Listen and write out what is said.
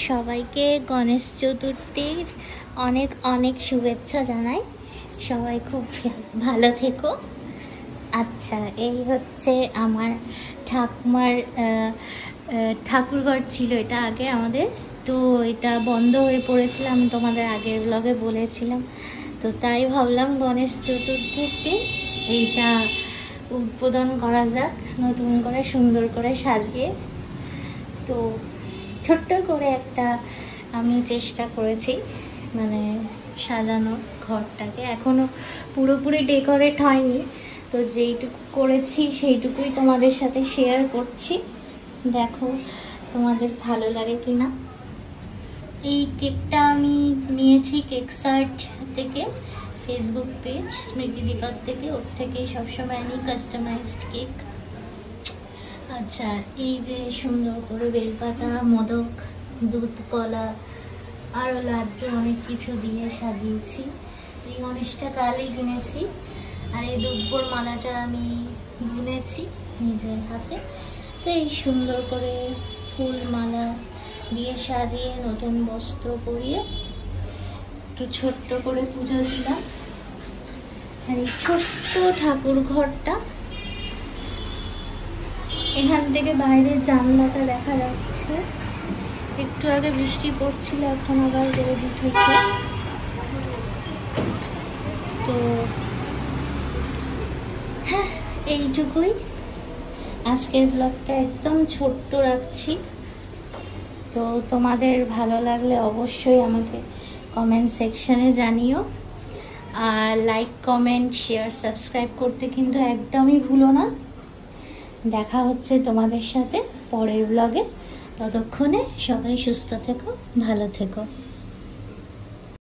সবাইকে গণেশ চতুর্থীর অনেক অনেক শুভেচ্ছা জানাই। সবাই খুব ভালো থেকো। আচ্ছা, এই হচ্ছে আমার ঠাকুমার ঠাকুরঘর ছিল এটা আগে আমাদের, তো এটা বন্ধ হয়ে পড়েছিল, আমি তোমাদের আগের ব্লগে বলেছিলাম। তো তাই ভাবলাম গণেশ চতুর্থীর দিন এইটা উদ্বোধন করা যাক, নতুন করে সুন্দর করে সাজিয়ে। তো ছোট্ট করে একটা আমি চেষ্টা করেছি মানে সাজানোর ঘরটাকে, এখনো পুরোপুরি ডেকোরেট হয়নি, তো যেইটুকু করেছি সেইটুকুই তোমাদের সাথে শেয়ার করছি। দেখো তোমাদের ভালো লাগে কিনা। এই কেকটা আমি নিয়েছি কেকসার্ট থেকে, ফেসবুক পেজ স্মৃতি দীপার থেকে, ওর থেকেই সবসময় আমি কাস্টমাইজড কেক। আচ্ছা, এই যে সুন্দর করে বেলপাতা, মোদক, দুধ, কলা, আরও লাড্ডু অনেক কিছু দিয়ে সাজিয়েছি। এই গণেশটা কালই কিনেছি, আর এই দুব্বর মালাটা আমি বুনেছি নিজের হাতে। তো এই সুন্দর করে ফুল মালা দিয়ে সাজিয়ে নতুন বস্ত্র পরিয়ে একটু ছোট্ট করে পুজো দিলাম। আর এই ছোট্ট ঠাকুর ঘরটা, এখান থেকে বাইরের জানলাটা দেখা যাচ্ছে। একটু আগে বৃষ্টি পড়ছিল, এখন আবার রোদ উঠেছে। তো হ্যাঁ, এইটুকুই আজকের ব্লগটা, একদম ছোট্ট রাখছি। তো তোমাদের ভালো লাগলে অবশ্যই আমাকে কমেন্ট সেকশনে জানিও, আর লাইক, কমেন্ট, শেয়ার, সাবস্ক্রাইব করতে কিন্তু একদমই ভুলো না। দেখা হচ্ছে তোমাদের সাথে পরের ব্লগে। ততক্ষণে সবাই সুস্থ থেকো, ভালো থেকো।